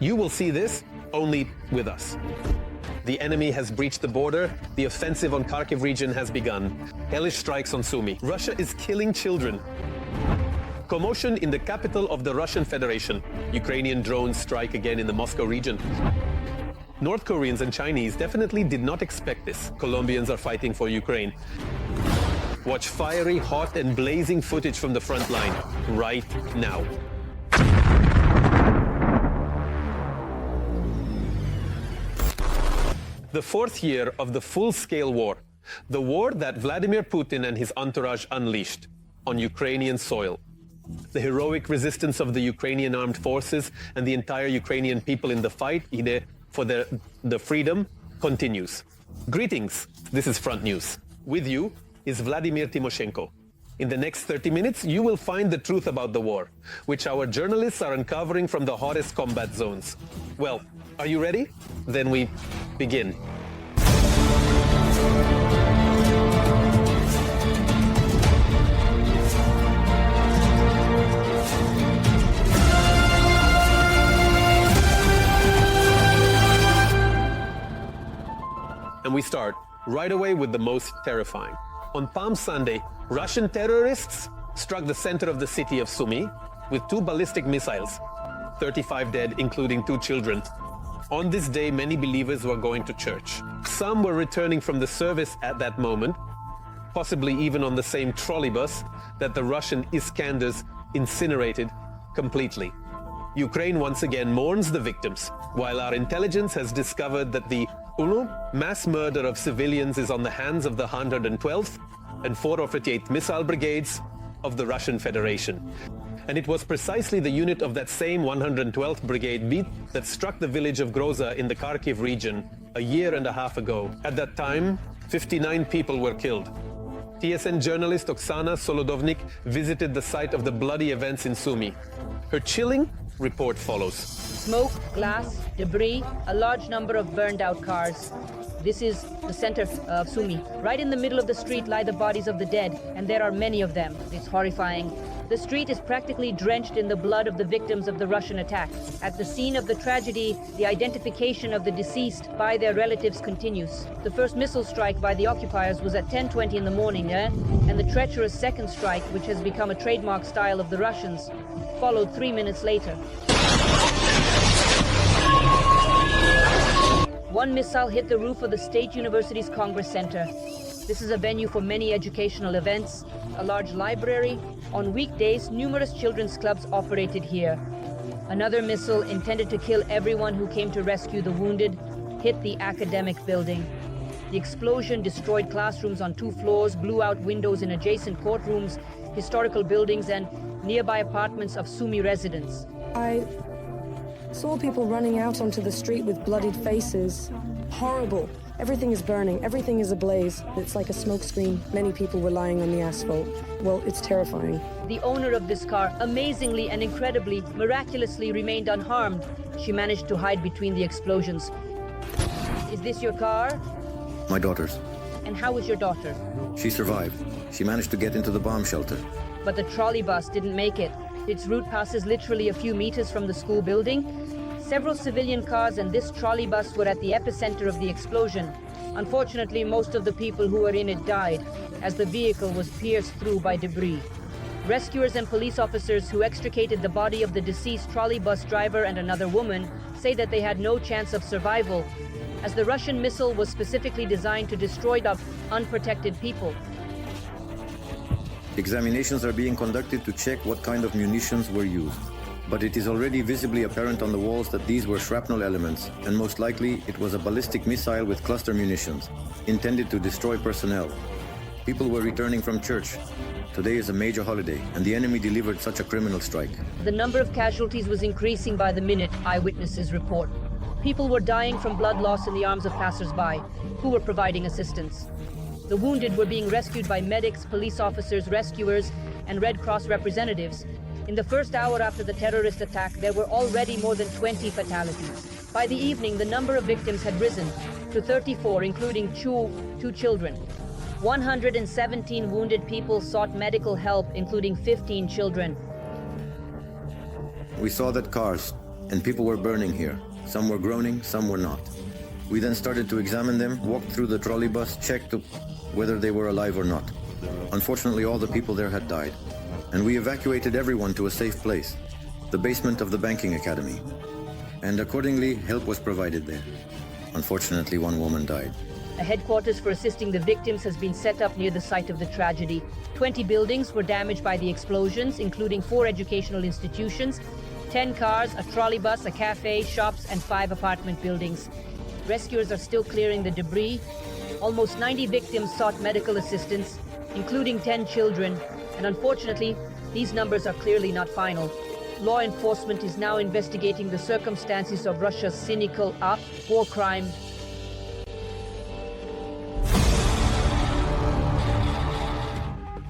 You will see this only with us. The enemy has breached the border. The offensive on Kharkiv region has begun. Hellish strikes on Sumy. Russia is killing children. Commotion in the capital of the Russian Federation. Ukrainian drones strike again in the Moscow region. North Koreans and Chinese definitely did not expect this. Colombians are fighting for Ukraine. Watch fiery, hot and blazing footage from the front line right now. The fourth year of the full-scale war, the war that Vladimir Putin and his entourage unleashed on Ukrainian soil. The heroic resistance of the Ukrainian Armed Forces and the entire Ukrainian people in the fight for the freedom continues. Greetings, this is Front News. With you is Vladimir Timoshenko. In the next 30 minutes, you will find the truth about the war, which our journalists are uncovering from the hottest combat zones. Well, are you ready? Then we begin. And we start right away with the most terrifying. On Palm Sunday, Russian terrorists struck the center of the city of Sumy with 2 ballistic missiles. 35 dead, including 2 children. On this day, many believers were going to church. Some were returning from the service at that moment, possibly even on the same trolley bus that the Russian Iskanders incinerated completely. Ukraine once again mourns the victims, while our intelligence has discovered that the mass murder of civilians is on the hands of the 112th and 458th Missile Brigades of the Russian Federation. And it was precisely the unit of that same 112th Brigade beat that struck the village of Groza in the Kharkiv region a year and a half ago. At that time, 59 people were killed. TSN journalist Oksana Solodovnik visited the site of the bloody events in Sumy. Her chilling report follows. Smoke, glass, debris, a large number of burned-out cars. This is the center of Sumy. Right in the middle of the street lie the bodies of the dead, and there are many of them. It's horrifying. The street is practically drenched in the blood of the victims of the Russian attack. At the scene of the tragedy, the identification of the deceased by their relatives continues. The first missile strike by the occupiers was at 10:20 in the morning, and the treacherous second strike, which has become a trademark style of the Russians, followed 3 minutes later. One missile hit the roof of the State University's Congress Center. This is a venue for many educational events, a large library. On weekdays, numerous children's clubs operated here. Another missile intended to kill everyone who came to rescue the wounded hit the academic building. The explosion destroyed classrooms on 2 floors, blew out windows in adjacent courtrooms, historical buildings, and nearby apartments of Sumy residents. I saw people running out onto the street with bloodied faces. Horrible. Everything is burning. Everything is ablaze. It's like a smoke screen. Many people were lying on the asphalt. Well, it's terrifying. The owner of this car, amazingly and incredibly, miraculously remained unharmed. She managed to hide between the explosions. Is this your car? My daughter's. And how is your daughter? She survived. She managed to get into the bomb shelter. But the trolley bus didn't make it. Its route passes literally a few meters from the school building. Several civilian cars and this trolley bus were at the epicenter of the explosion. Unfortunately, most of the people who were in it died, as the vehicle was pierced through by debris. Rescuers and police officers who extricated the body of the deceased trolley bus driver and another woman say that they had no chance of survival, as the Russian missile was specifically designed to destroy the unprotected people. Examinations are being conducted to check what kind of munitions were used. But it is already visibly apparent on the walls that these were shrapnel elements, and most likely it was a ballistic missile with cluster munitions, intended to destroy personnel. People were returning from church. Today is a major holiday, and the enemy delivered such a criminal strike. The number of casualties was increasing by the minute, eyewitnesses report. People were dying from blood loss in the arms of passers-by, who were providing assistance. The wounded were being rescued by medics, police officers, rescuers, and Red Cross representatives. In the first hour after the terrorist attack, there were already more than 20 fatalities. By the evening, the number of victims had risen to 34, including two children. 117 wounded people sought medical help, including 15 children. We saw that cars and people were burning here. Some were groaning, some were not. We then started to examine them, walked through the trolley bus, checked whether they were alive or not. Unfortunately, all the people there had died, and we evacuated everyone to a safe place, the basement of the banking academy. And accordingly, help was provided there. Unfortunately, one woman died. A headquarters for assisting the victims has been set up near the site of the tragedy. 20 buildings were damaged by the explosions, including 4 educational institutions, 10 cars, a trolley bus, a cafe, shops, and 5 apartment buildings. Rescuers are still clearing the debris. Almost 90 victims sought medical assistance, including 10 children, and unfortunately, these numbers are clearly not final. Law enforcement is now investigating the circumstances of Russia's cynical war crime.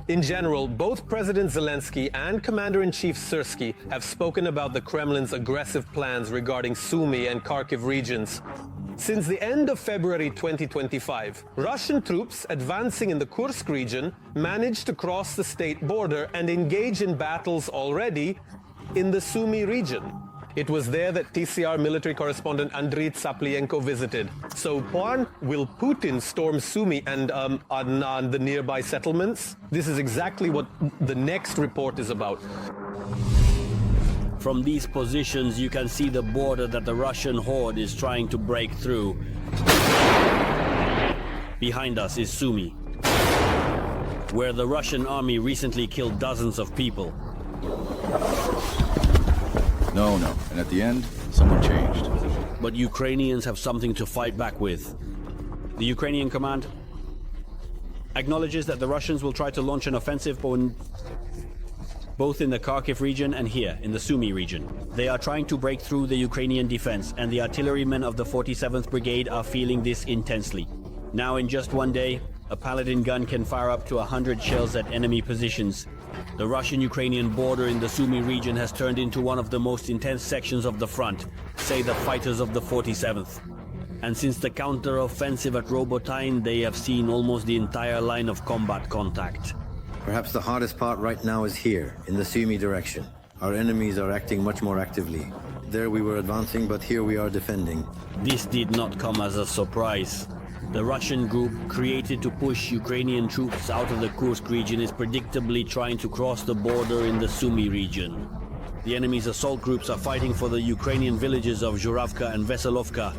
In general, both President Zelensky and Commander-in-Chief Syrskyi have spoken about the Kremlin's aggressive plans regarding Sumy and Kharkiv regions. Since the end of February 2025, Russian troops advancing in the Kursk region managed to cross the state border and engage in battles already in the Sumy region. It was there that TCR military correspondent Andriy Tsaplienko visited. So, Juan, will Putin storm Sumy and the nearby settlements? This is exactly what the next report is about. From these positions, you can see the border that the Russian horde is trying to break through. Behind us is Sumy, where the Russian army recently killed dozens of people. No. And at the end, someone changed. But Ukrainians have something to fight back with. The Ukrainian command acknowledges that the Russians will try to launch an offensive both in the Kharkiv region and here, in the Sumy region. They are trying to break through the Ukrainian defense, and the artillerymen of the 47th Brigade are feeling this intensely. Now, in just one day, a Paladin gun can fire up to 100 shells at enemy positions. The Russian-Ukrainian border in the Sumy region has turned into one of the most intense sections of the front, say the fighters of the 47th. And since the counter-offensive at Robotyne, they have seen almost the entire line of combat contact. Perhaps the hardest part right now is here, in the Sumy direction. Our enemies are acting much more actively. There we were advancing, but here we are defending. This did not come as a surprise. The Russian group created to push Ukrainian troops out of the Kursk region is predictably trying to cross the border in the Sumy region. The enemy's assault groups are fighting for the Ukrainian villages of Zhuravka and Veselovka.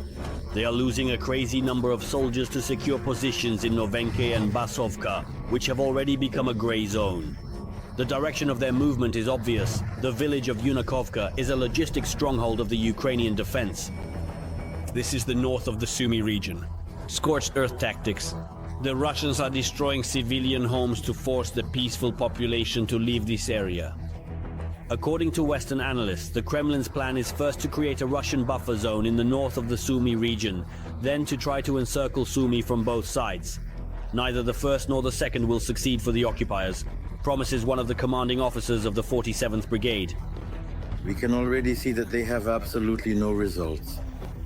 They are losing a crazy number of soldiers to secure positions in Novenke and Basovka, which have already become a gray zone. The direction of their movement is obvious. The village of Yunakovka is a logistic stronghold of the Ukrainian defense. This is the north of the Sumy region. Scorched earth tactics. The Russians are destroying civilian homes to force the peaceful population to leave this area. According to Western analysts, the Kremlin's plan is first to create a Russian buffer zone in the north of the Sumy region, then to try to encircle Sumy from both sides. Neither the first nor the second will succeed for the occupiers, promises one of the commanding officers of the 47th Brigade. We can already see that they have absolutely no results.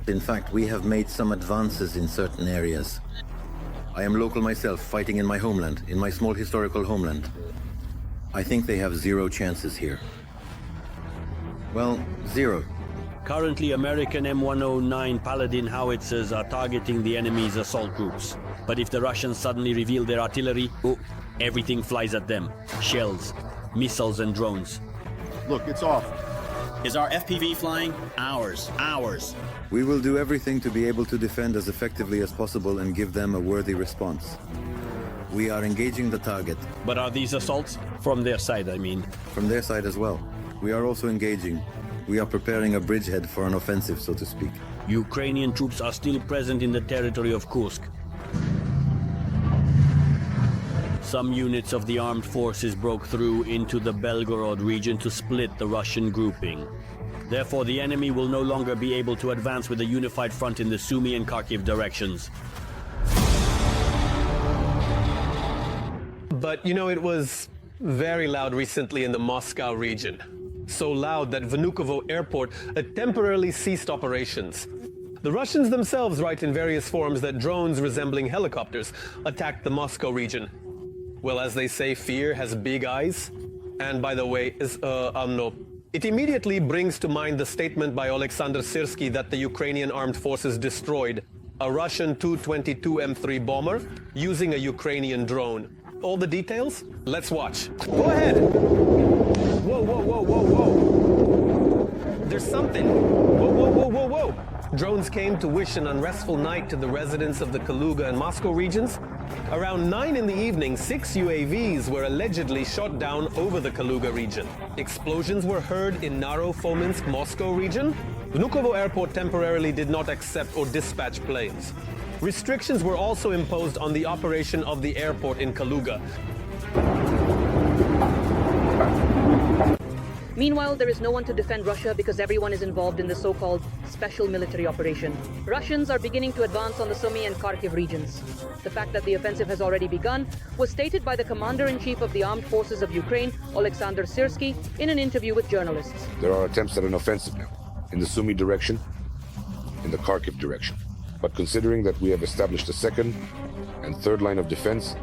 In fact, we have made some advances in certain areas. I am local myself, fighting in my homeland, in my small historical homeland. I think they have 0 chances here. Well, 0. Currently, American M109 Paladin howitzers are targeting the enemy's assault groups. But if the Russians suddenly reveal their artillery, everything flies at them. Shells, missiles and drones. Look, it's off. Is our FPV flying? Ours. We will do everything to be able to defend as effectively as possible and give them a worthy response. We are engaging the target. But are these assaults? From their side, I mean. From their side as well. We are also engaging. We are preparing a bridgehead for an offensive, so to speak. Ukrainian troops are still present in the territory of Kursk. Some units of the armed forces broke through into the Belgorod region to split the Russian grouping. Therefore, the enemy will no longer be able to advance with a unified front in the Sumy and Kharkiv directions. But, it was very loud recently in the Moscow region. So loud that Vnukovo Airport temporarily ceased operations. The Russians themselves write in various forums that drones resembling helicopters attacked the Moscow region. Well, as they say, fear has big eyes. And by the way, It immediately brings to mind the statement by Alexander Syrsky that the Ukrainian Armed Forces destroyed a Russian Tu-22M3 bomber using a Ukrainian drone. All the details? Let's watch. Go ahead! Whoa, whoa, whoa, whoa, whoa! There's something! Whoa, whoa, whoa, whoa, whoa! Drones came to wish an unrestful night to the residents of the Kaluga and Moscow regions. Around 9 in the evening, 6 UAVs were allegedly shot down over the Kaluga region. Explosions were heard in Naro-Fominsk, Moscow region. Vnukovo Airport temporarily did not accept or dispatch planes. Restrictions were also imposed on the operation of the airport in Kaluga. Meanwhile, there is no one to defend Russia because everyone is involved in the so-called special military operation. Russians are beginning to advance on the Sumy and Kharkiv regions. The fact that the offensive has already begun was stated by the Commander-in-Chief of the Armed Forces of Ukraine, Alexander Syrsky, in an interview with journalists. There are attempts at an offensive now, in the Sumy direction, in the Kharkiv direction. But considering that we have established a second and third line of defense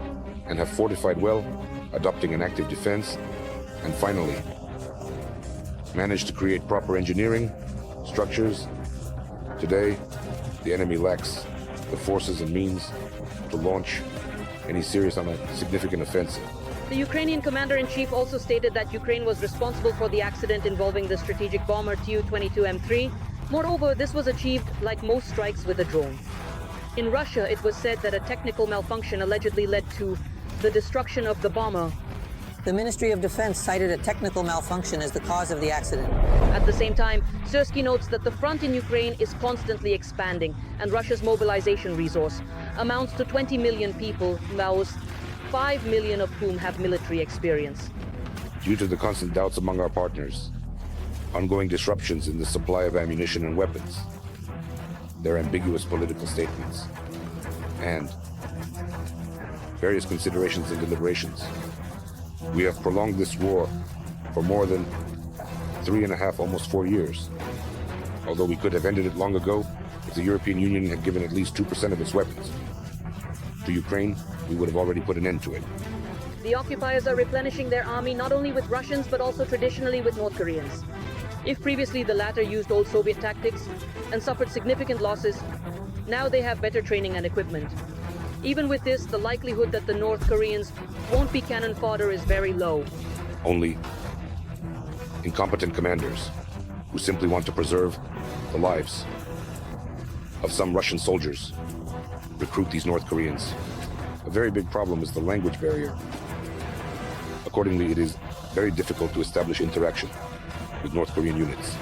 and have fortified well, adopting an active defense, and finally, managed to create proper engineering, structures, today, the enemy lacks the forces and means to launch any serious on a significant offensive. The Ukrainian commander-in-chief also stated that Ukraine was responsible for the accident involving the strategic bomber Tu-22M3. Moreover, this was achieved like most strikes with a drone. In Russia, it was said that a technical malfunction allegedly led to the destruction of the bomber. The Ministry of Defense cited a technical malfunction as the cause of the accident. At the same time, Syrsky notes that the front in Ukraine is constantly expanding, and Russia's mobilization resource amounts to 20 million people, most 5 million of whom have military experience. Due to the constant doubts among our partners, ongoing disruptions in the supply of ammunition and weapons, their ambiguous political statements, and various considerations and deliberations, we have prolonged this war for more than 3.5, almost 4 years. Although we could have ended it long ago if the European Union had given at least 2% of its weapons to Ukraine, we would have already put an end to it. The occupiers are replenishing their army not only with Russians but also traditionally with North Koreans. If previously the latter used old Soviet tactics and suffered significant losses, now they have better training and equipment. Even with this, the likelihood that the North Koreans won't be cannon fodder is very low. Only incompetent commanders who simply want to preserve the lives of some Russian soldiers recruit these North Koreans. A very big problem is the language barrier. Accordingly, it is very difficult to establish interaction with North Korean units.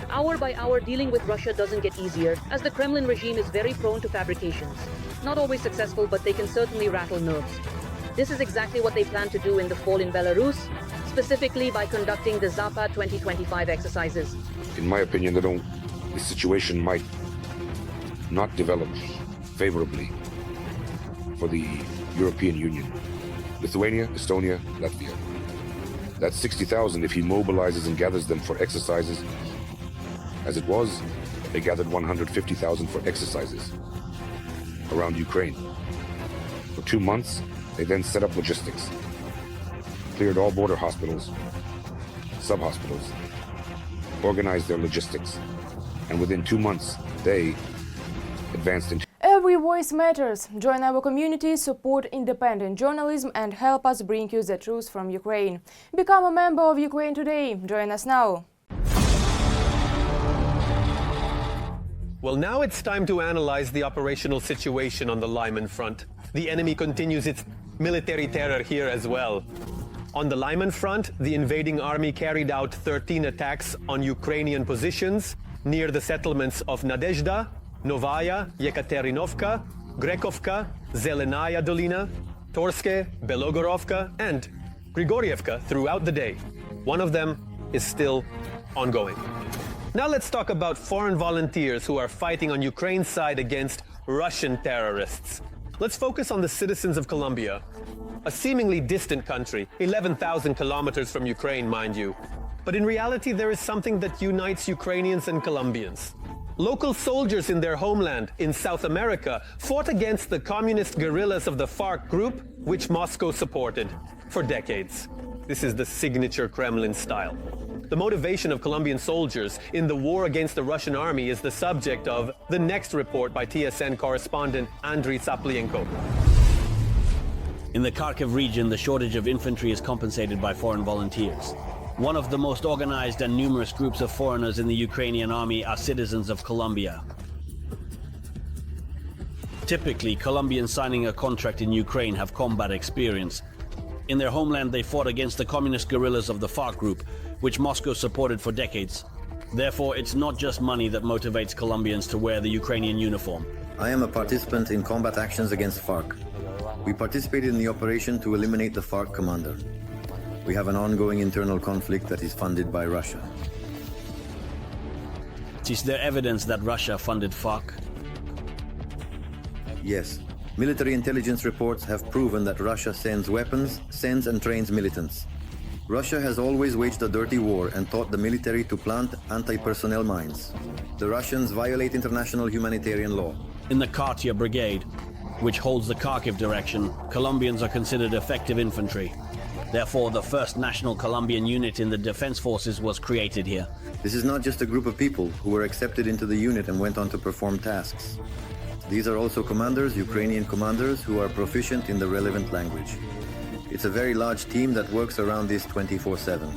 Hour by hour, dealing with Russia doesn't get easier, as the Kremlin regime is very prone to fabrications. Not always successful, but they can certainly rattle nerves. This is exactly what they plan to do in the fall in Belarus, specifically by conducting the Zapad 2025 exercises. In my opinion, the situation might not develop favorably for the European Union. Lithuania, Estonia, Latvia. That's 60,000 if he mobilizes and gathers them for exercises. As it was, they gathered 150,000 for exercises around Ukraine. For 2 months, they then set up logistics, cleared all border hospitals, sub-hospitals, organized their logistics, and within 2 months, they advanced into Every voice matters. Join our community, support independent journalism and help us bring you the truth from Ukraine. Become a member of Ukraine today. Join us now. Well, now it's time to analyze the operational situation on the Lyman front. The enemy continues its military terror here as well. On the Lyman front, the invading army carried out 13 attacks on Ukrainian positions near the settlements of Nadezhda, Novaya, Yekaterinovka, Grekovka, Zelenaya Dolina, Torske, Belogorovka, and Grigorievka throughout the day. One of them is still ongoing. Now let's talk about foreign volunteers who are fighting on Ukraine's side against Russian terrorists. Let's focus on the citizens of Colombia, a seemingly distant country, 11,000 kilometers from Ukraine, mind you. But in reality, there is something that unites Ukrainians and Colombians. Local soldiers in their homeland in South America fought against the communist guerrillas of the FARC group, which Moscow supported for decades. This is the signature Kremlin style. The motivation of Colombian soldiers in the war against the Russian army is the subject of the next report by TSN correspondent Andriy Saplienko. In the Kharkiv region, the shortage of infantry is compensated by foreign volunteers. One of the most organized and numerous groups of foreigners in the Ukrainian army are citizens of Colombia. Typically, Colombians signing a contract in Ukraine have combat experience. In their homeland, they fought against the communist guerrillas of the FARC group, which Moscow supported for decades. Therefore, it's not just money that motivates Colombians to wear the Ukrainian uniform. I am a participant in combat actions against FARC. We participated in the operation to eliminate the FARC commander. We have an ongoing internal conflict that is funded by Russia. Is there evidence that Russia funded FARC? Yes. Military intelligence reports have proven that Russia sends weapons, sends and trains militants. Russia has always waged a dirty war and taught the military to plant anti-personnel mines. The Russians violate international humanitarian law. In the Katia Brigade, which holds the Kharkiv direction, Colombians are considered effective infantry. Therefore, the first national Colombian unit in the defense forces was created here. This is not just a group of people who were accepted into the unit and went on to perform tasks. These are also commanders, Ukrainian commanders, who are proficient in the relevant language. It's a very large team that works around this 24/7.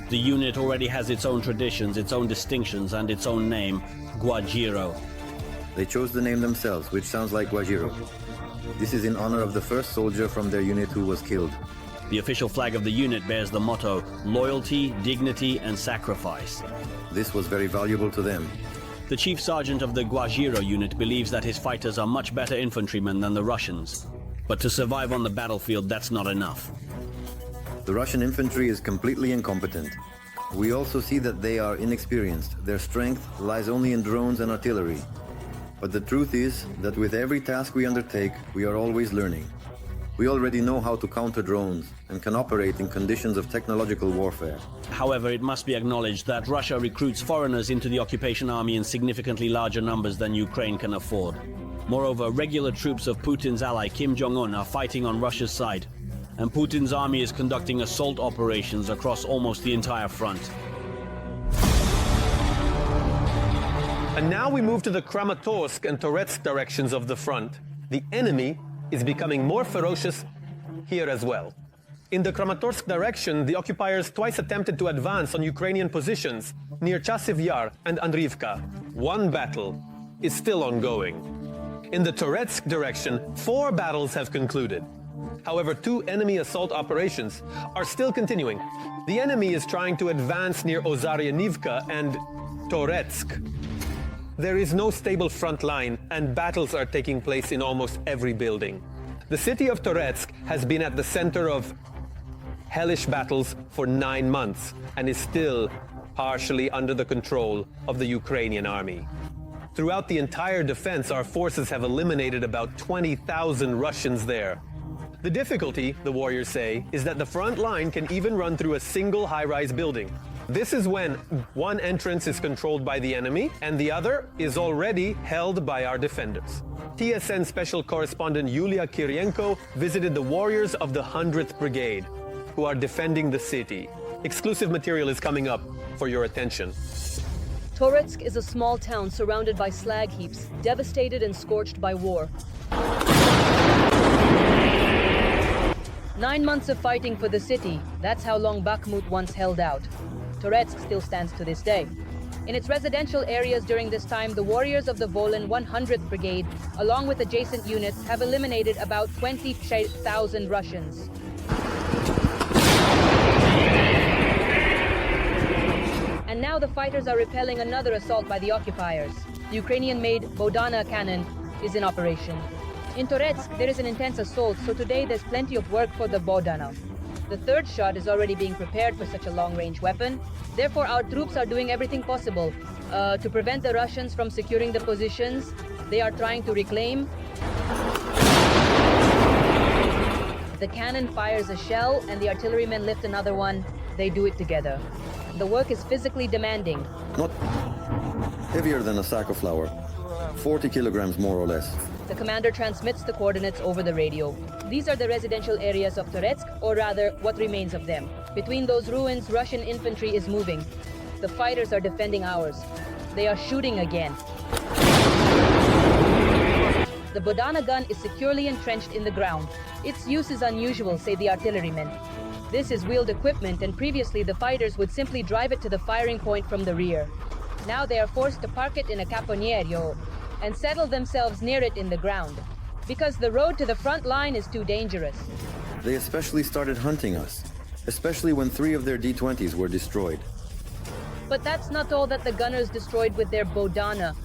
The unit already has its own traditions, its own distinctions, and its own name, Guajiro. They chose the name themselves, which sounds like Guajiro. This is in honor of the first soldier from their unit who was killed. The official flag of the unit bears the motto, loyalty, dignity, and sacrifice. This was very valuable to them. The chief sergeant of the Guajiro unit believes that his fighters are much better infantrymen than the Russians. But to survive on the battlefield, that's not enough. The Russian infantry is completely incompetent. We also see that they are inexperienced. Their strength lies only in drones and artillery. But the truth is that with every task we undertake, we are always learning. We already know how to counter drones and can operate in conditions of technological warfare. However, it must be acknowledged that Russia recruits foreigners into the occupation army in significantly larger numbers than Ukraine can afford. Moreover, regular troops of Putin's ally Kim Jong-un are fighting on Russia's side, and Putin's army is conducting assault operations across almost the entire front. And now we move to the Kramatorsk and Toretsk directions of the front. The enemy is becoming more ferocious here as well. In the Kramatorsk direction, the occupiers twice attempted to advance on Ukrainian positions near Chasiv Yar and Andriivka. One battle is still ongoing. In the Toretsk direction, 4 battles have concluded. However, 2 enemy assault operations are still continuing. The enemy is trying to advance near Ozaryanivka and Toretsk. There is no stable front line, and battles are taking place in almost every building. The city of Toretsk has been at the center of hellish battles for 9 months and is still partially under the control of the Ukrainian army. Throughout the entire defense, our forces have eliminated about 20,000 Russians there. The difficulty, the warriors say, is that the front line can even run through a single high-rise building. This is when one entrance is controlled by the enemy and the other is already held by our defenders. TSN special correspondent Yulia Kirienko visited the warriors of the 100th Brigade, who are defending the city. Exclusive material is coming up for your attention. Toretsk is a small town surrounded by slag heaps, devastated and scorched by war. 9 months of fighting for the city, that's how long Bakhmut once held out. Toretsk still stands to this day. In its residential areas during this time, the warriors of the Volyn 100th Brigade, along with adjacent units, have eliminated about 20,000 Russians. And now the fighters are repelling another assault by the occupiers. The Ukrainian-made Bodana cannon is in operation. In Toretsk, there is an intense assault, so today there's plenty of work for the Bodana. The third shot is already being prepared for such a long-range weapon. Therefore, our troops are doing everything possible to prevent the Russians from securing the positions they are trying to reclaim. The cannon fires a shell and the artillerymen lift another one. They do it together. The work is physically demanding. Not heavier than a sack of flour. 40 kilograms more or less. The commander transmits the coordinates over the radio. These are the residential areas of Toretsk, or rather, what remains of them. Between those ruins, Russian infantry is moving. The fighters are defending ours. They are shooting again. The Bodana gun is securely entrenched in the ground. Its use is unusual, say the artillerymen. This is wheeled equipment, and previously the fighters would simply drive it to the firing point from the rear. Now they are forced to park it in a caponiero and settle themselves near it in the ground, because the road to the front line is too dangerous. They especially started hunting us, especially when 3 of their D-20s were destroyed. But that's not all that the gunners destroyed with their Bodana.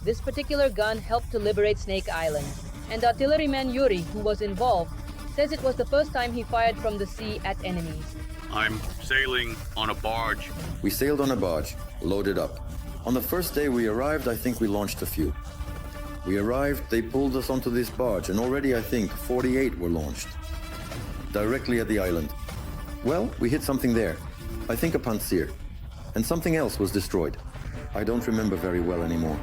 This particular gun helped to liberate Snake Island, and artilleryman Yuri, who was involved, says it was the first time he fired from the sea at enemies. I'm sailing on a barge. We sailed on a barge, loaded up. On the first day we arrived, I think we launched a few. We arrived, they pulled us onto this barge, and already I think 48 were launched. Directly at the island. Well, we hit something there. I think a Pantsir. And something else was destroyed. I don't remember very well anymore.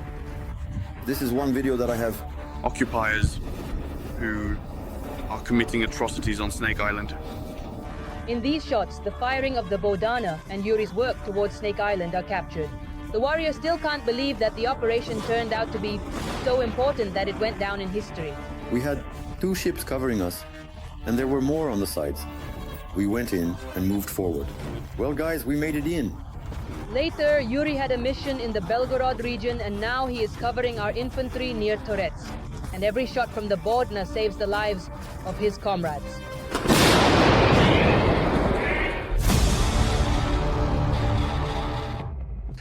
This is one video that I have. Occupiers who are committing atrocities on Snake Island. In these shots, the firing of the Bodana and Yuri's work towards Snake Island are captured. The warriors still can't believe that the operation turned out to be so important that it went down in history. We had 2 ships covering us, and there were more on the sides. We went in and moved forward. Well, guys, we made it in. Later, Yuri had a mission in the Belgorod region, and now he is covering our infantry near Toretsk. And every shot from the Bodna saves the lives of his comrades.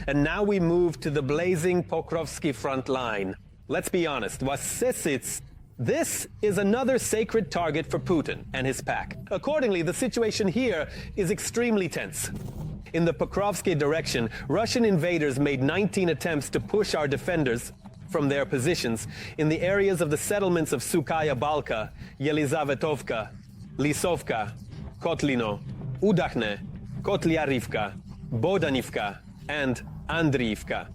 And now we move to the blazing Pokrovsky front line. Let's be honest, Wasesits, this is another sacred target for Putin and his pack. Accordingly, the situation here is extremely tense. In the Pokrovsky direction, Russian invaders made 19 attempts to push our defenders from their positions in the areas of the settlements of Sukaya Balka, Yelizavetovka, Lisovka, Kotlino, Udakhne, Kotlyarivka, Bodanivka, and Andriivka.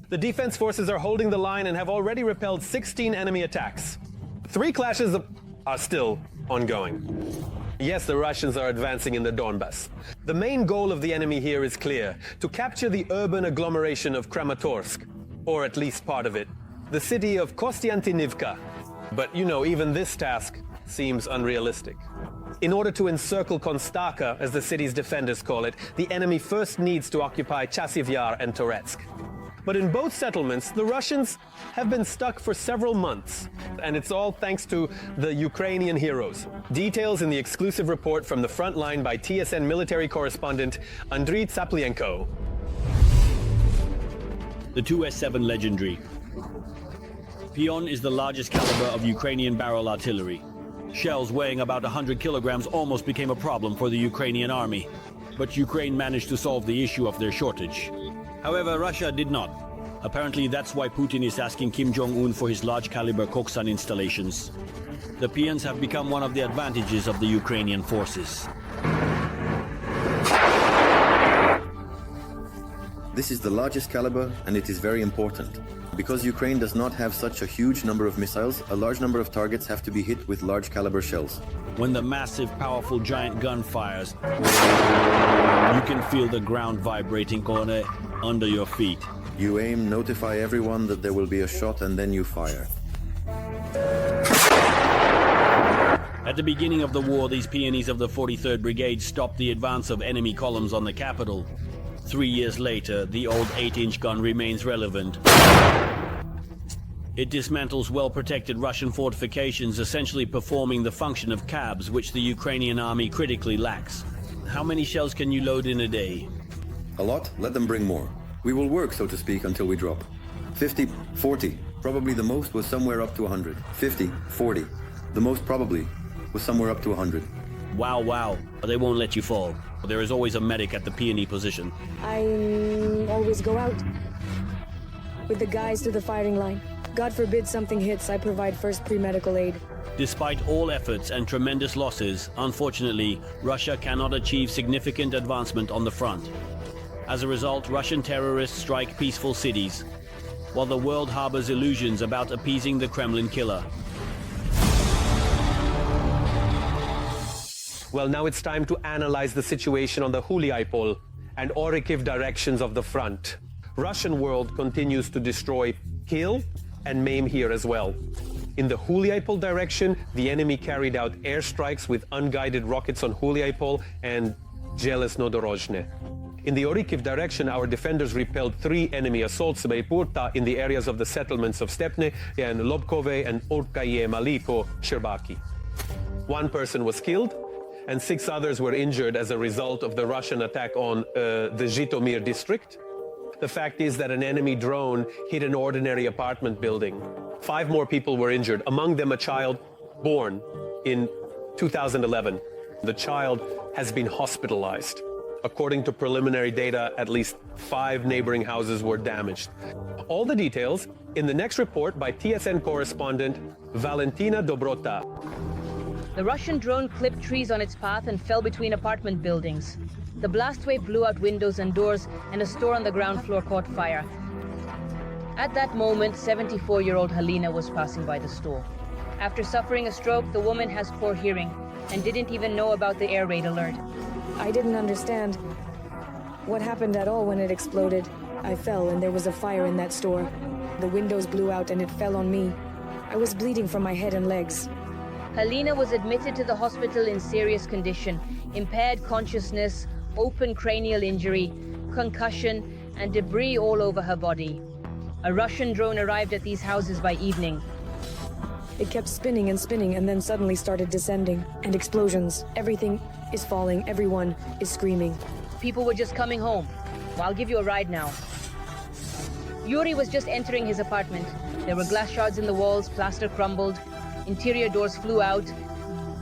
The defense forces are holding the line and have already repelled 16 enemy attacks. 3 clashes are still ongoing. Yes, the Russians are advancing in the Donbas. The main goal of the enemy here is clear: to capture the urban agglomeration of Kramatorsk, or at least part of it, the city of Kostiantynivka. But, even this task seems unrealistic. In order to encircle Konstaka, as the city's defenders call it, the enemy first needs to occupy Chasiv Yar and Toretsk. But in both settlements, the Russians have been stuck for several months, and it's all thanks to the Ukrainian heroes. Details in the exclusive report from the front line by TSN military correspondent Andriy Tsaplienko. The 2S-7 Legendary. Pion is the largest caliber of Ukrainian barrel artillery. Shells weighing about 100 kilograms almost became a problem for the Ukrainian army, but Ukraine managed to solve the issue of their shortage. However, Russia did not. Apparently, that's why Putin is asking Kim Jong-un for his large-caliber Koksan installations. The Pions have become one of the advantages of the Ukrainian forces. This is the largest caliber, and it is very important. Because Ukraine does not have such a huge number of missiles, a large number of targets have to be hit with large caliber shells. When the massive, powerful giant gun fires, you can feel the ground vibrating under your feet. You aim, notify everyone that there will be a shot, and then you fire. At the beginning of the war, these peonies of the 43rd Brigade stopped the advance of enemy columns on the capital. 3 years later, the old 8-inch gun remains relevant. It dismantles well-protected Russian fortifications, essentially performing the function of cabs, which the Ukrainian army critically lacks. How many shells can you load in a day? A lot? Let them bring more. We will work, so to speak, until we drop. 50, 40. Probably the most was somewhere up to 100. 50, 40. The most probably was somewhere up to 100. Wow. They won't let you fall. There is always a medic at the peony position. I always go out with the guys to the firing line. God forbid something hits, I provide first pre-medical aid. Despite all efforts and tremendous losses, unfortunately, Russia cannot achieve significant advancement on the front. As a result, Russian terrorists strike peaceful cities, while the world harbors illusions about appeasing the Kremlin killer. Well, now it's time to analyze the situation on the Huliaipol and Kharkiv directions of the front. Russian world continues to destroy, kill, and maim here as well. In the Huliaipol direction, the enemy carried out airstrikes with unguided rockets on Huliaipol and Zhelezhnodorozhne. In the Kharkiv direction, our defenders repelled 3 enemy assaults by Purta in the areas of the settlements of Stepne and Lobkove and Orkaye Maliko Sherbaki. 1 person was killed, and 6 others were injured as a result of the Russian attack on the Zhytomyr district. The fact is that an enemy drone hit an ordinary apartment building. 5 more people were injured, among them a child born in 2011. The child has been hospitalized. According to preliminary data, at least 5 neighboring houses were damaged. All the details in the next report by TSN correspondent Valentina Dobrota. The Russian drone clipped trees on its path and fell between apartment buildings. The blast wave blew out windows and doors, and a store on the ground floor caught fire. At that moment, 74-year-old Halina was passing by the store. After suffering a stroke, the woman has poor hearing and didn't even know about the air raid alert. I didn't understand what happened at all when it exploded. I fell and there was a fire in that store. The windows blew out and it fell on me. I was bleeding from my head and legs. Halina was admitted to the hospital in serious condition, impaired consciousness, open cranial injury, concussion, and debris all over her body. A Russian drone arrived at these houses by evening. It kept spinning and then suddenly started descending. And explosions. Everything is falling. Everyone is screaming. People were just coming home. Well, I'll give you a ride now. Yuri was just entering his apartment. There were glass shards in the walls, plaster crumbled, interior doors flew out,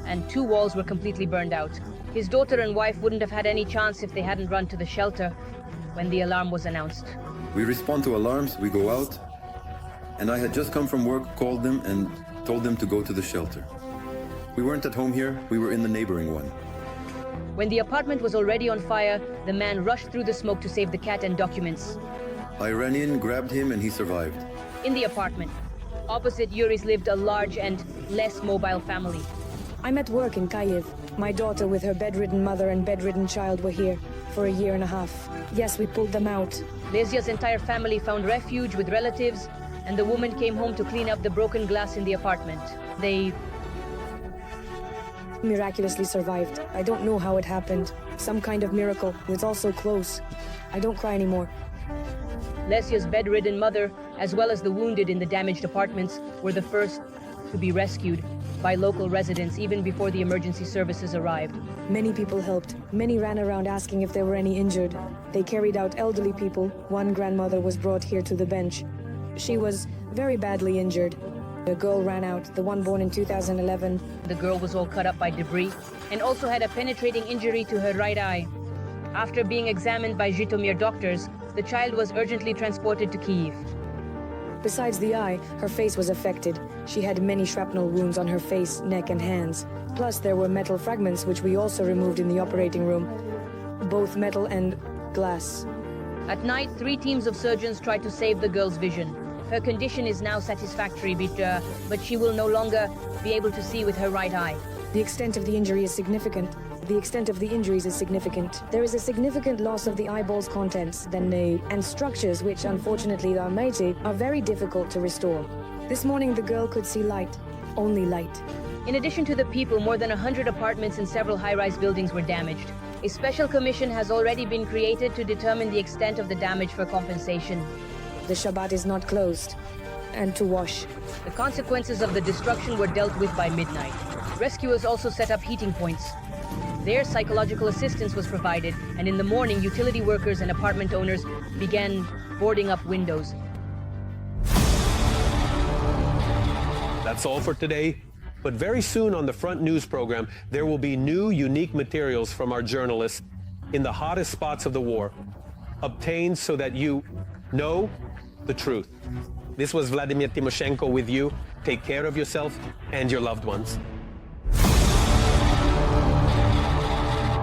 and 2 walls were completely burned out. His daughter and wife wouldn't have had any chance if they hadn't run to the shelter when the alarm was announced. We respond to alarms, we go out, and I had just come from work, called them, and told them to go to the shelter. We weren't at home here, we were in the neighboring one. When the apartment was already on fire, the man rushed through the smoke to save the cat and documents. I ran in, grabbed him, and he survived. In the apartment, opposite Yuri's lived a large and less mobile family. I'm at work in Kyiv. My daughter with her bedridden mother and bedridden child were here for a year and a half. Yes, we pulled them out. Lezia's entire family found refuge with relatives, and the woman came home to clean up the broken glass in the apartment. They miraculously survived. I don't know how it happened. Some kind of miracle. It was all so close. I don't cry anymore. Lezia's bedridden mother, as well as the wounded in the damaged apartments, were the first to be rescued by local residents even before the emergency services arrived. Many people helped. Many ran around asking if there were any injured. They carried out elderly people. One grandmother was brought here to the bench. She was very badly injured. A girl ran out, the one born in 2011. The girl was all cut up by debris and also had a penetrating injury to her right eye. After being examined by Zhytomyr doctors, the child was urgently transported to Kyiv. Besides the eye, her face was affected. She had many shrapnel wounds on her face, neck, and hands. Plus, there were metal fragments which we also removed in the operating room. Both metal and glass. At night, 3 teams of surgeons tried to save the girl's vision. Her condition is now satisfactory, but she will no longer be able to see with her right eye. The extent of the injury is significant. The extent of the injuries is significant. There is a significant loss of the eyeball's contents, and structures which, unfortunately, are very difficult to restore. This morning, the girl could see light. Only light. In addition to the people, more than 100 apartments and several high-rise buildings were damaged. A special commission has already been created to determine the extent of the damage for compensation. The Shabbat is not closed. And to wash. The consequences of the destruction were dealt with by midnight. Rescuers also set up heating points. There, psychological assistance was provided, and in the morning, utility workers and apartment owners began boarding up windows. That's all for today. But very soon on the Front News program, there will be new, unique materials from our journalists in the hottest spots of the war, obtained so that you know the truth. This was Vladimir Timoshenko with you. Take care of yourself and your loved ones.